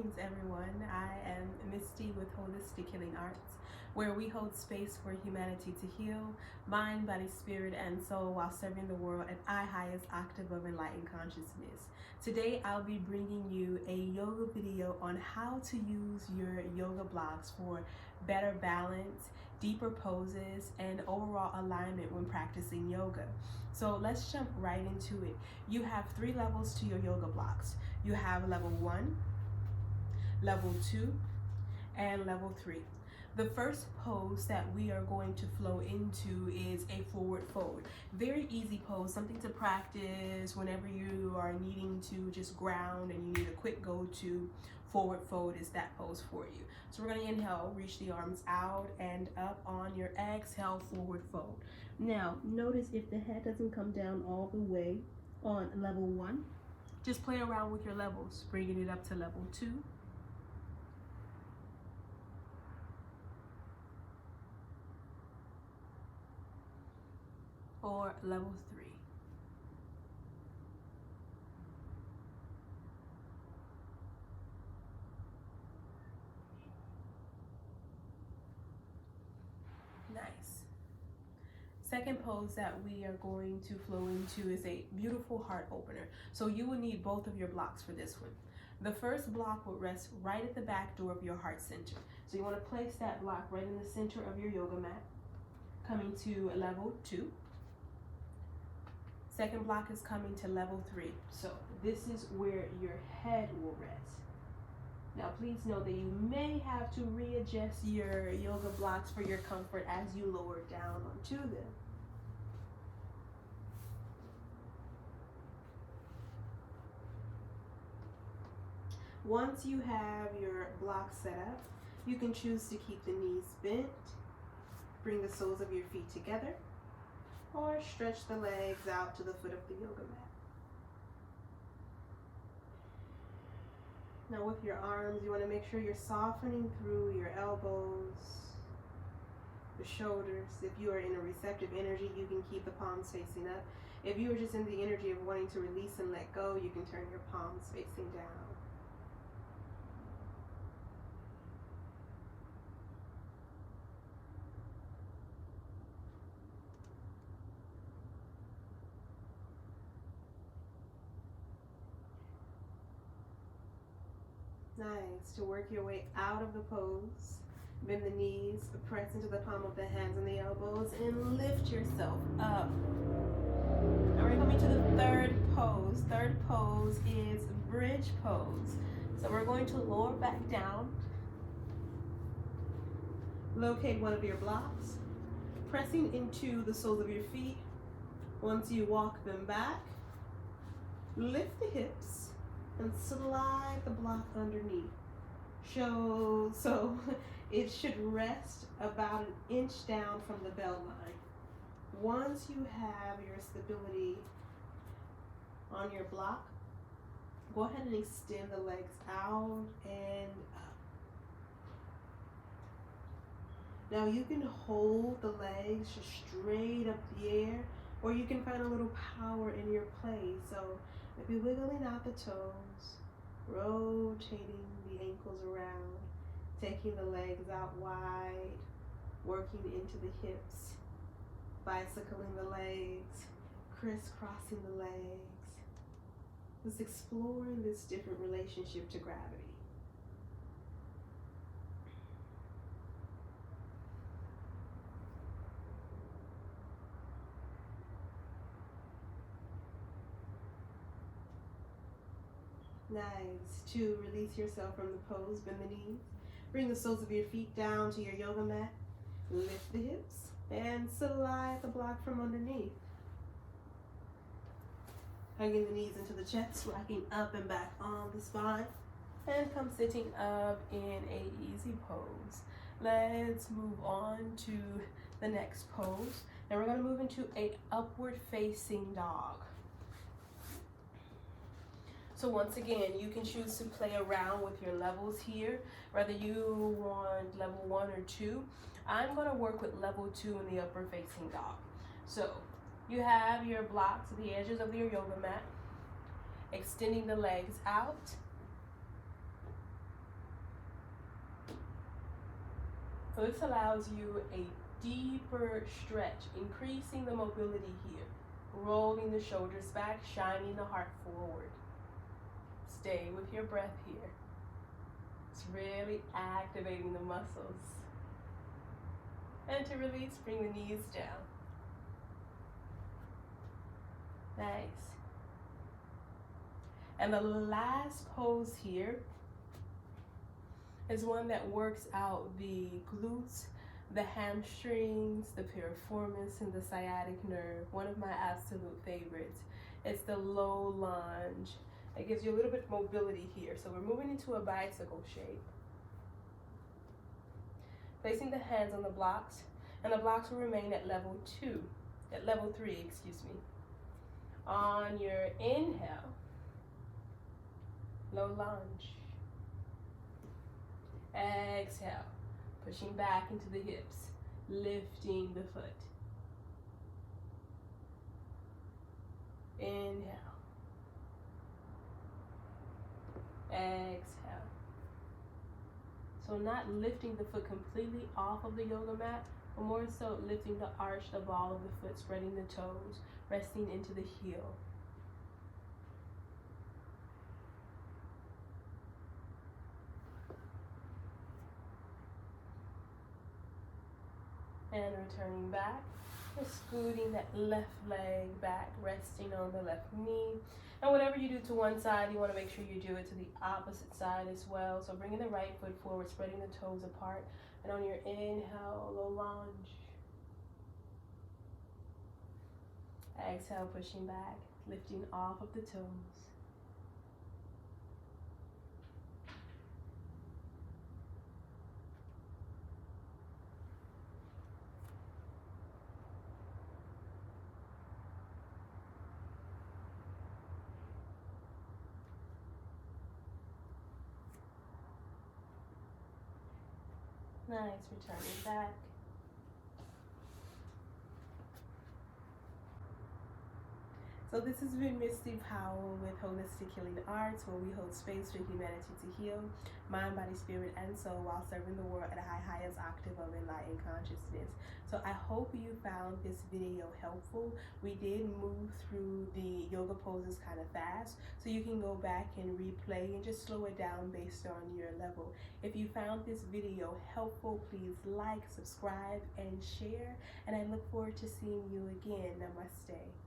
Greetings everyone, I am Misty with Holistic Healing Arts, where we hold space for humanity to heal mind, body, spirit, and soul while serving the world at our highest octave of enlightened consciousness. Today I'll be bringing you a yoga video on how to use your yoga blocks for better balance, deeper poses, and overall alignment when practicing yoga. So let's jump right into it. You have 3 levels to your yoga blocks. You have level 1, level 2, and level 3. The first pose that we are going to flow into is a forward fold. Very easy pose, something to practice whenever you are needing to just ground and you need a quick go-to. Forward fold is that pose for you. So we're going to inhale, reach the arms out and up. On your exhale, forward fold. Now, notice if the head doesn't come down all the way on level 1, just play around with your levels, bringing it up to level 2, or level 3. Nice. Second pose that we are going to flow into is a beautiful heart opener. So you will need both of your blocks for this one. The first block will rest right at the back door of your heart center. So you want to place that block right in the center of your yoga mat, coming to level 2. Second block is coming to level 3. So this is where your head will rest. Now please know that you may have to readjust your yoga blocks for your comfort as you lower down onto them. Once you have your block set up, you can choose to keep the knees bent, bring the soles of your feet together, or stretch the legs out to the foot of the yoga mat. Now with your arms, you want to make sure you're softening through your elbows, the shoulders. If you are in a receptive energy, you can keep the palms facing up. If you are just in the energy of wanting to release and let go, you can turn your palms facing down. Nice. To work your way out of the pose, bend the knees, press into the palm of the hands and the elbows, and lift yourself up. Now we're coming to the third pose. Third pose is bridge pose. So we're going to lower back down, locate one of your blocks, pressing into the soles of your feet. Once you walk them back, lift the hips and slide the block underneath. So it should rest about an inch down from the bell line. Once you have your stability on your block, go ahead and extend the legs out and up. Now you can hold the legs just straight up the air, or you can find a little power in your play. So maybe wiggling out the toes, rotating the ankles around, taking the legs out wide, working into the hips, bicycling the legs, crisscrossing the legs. Just exploring this different relationship to gravity. Nice. To release yourself from the pose, bend the knees. Bring the soles of your feet down to your yoga mat. Lift the hips and slide the block from underneath. Hugging the knees into the chest, rocking up and back on the spine. And come sitting up in a easy pose. Let's move on to the next pose. Now we're going to move into a upward facing dog. So once again, you can choose to play around with your levels here, whether you want level 1 or 2. I'm going to work with level 2 in the upward facing dog. So you have your blocks at the edges of your yoga mat, extending the legs out, So this allows you a deeper stretch, increasing the mobility here, rolling the shoulders back, shining the heart forward. Stay with your breath here. It's really activating the muscles. And to release, bring the knees down. Nice. And the last pose here is one that works out the glutes, the hamstrings, the piriformis, and the sciatic nerve. One of my absolute favorites. It's the low lunge. It gives you a little bit of mobility here. So we're moving into a bicycle shape. Placing the hands on the blocks, and the blocks will remain at level 3, excuse me. On your inhale, low lunge. Exhale, pushing back into the hips, lifting the foot. Inhale. Exhale. So not lifting the foot completely off of the yoga mat, but more so lifting the arch, the ball of the foot, spreading the toes, resting into the heel. And returning back, just scooting that left leg back, resting on the left knee. And whatever you do to one side, you want to make sure you do it to the opposite side as well. So bringing the right foot forward, spreading the toes apart. And on your inhale, low lunge. Exhale, pushing back, lifting off of the toes. Nice, returning back. So this has been Misty Powell with Holistic Healing Arts, where we hold space for humanity to heal, mind, body, spirit, and soul, while serving the world at a highest octave of enlightened consciousness. So I hope you found this video helpful. We did move through the yoga poses kind of fast, so you can go back and replay and just slow it down based on your level. If you found this video helpful, please like, subscribe, and share. And I look forward to seeing you again. Namaste.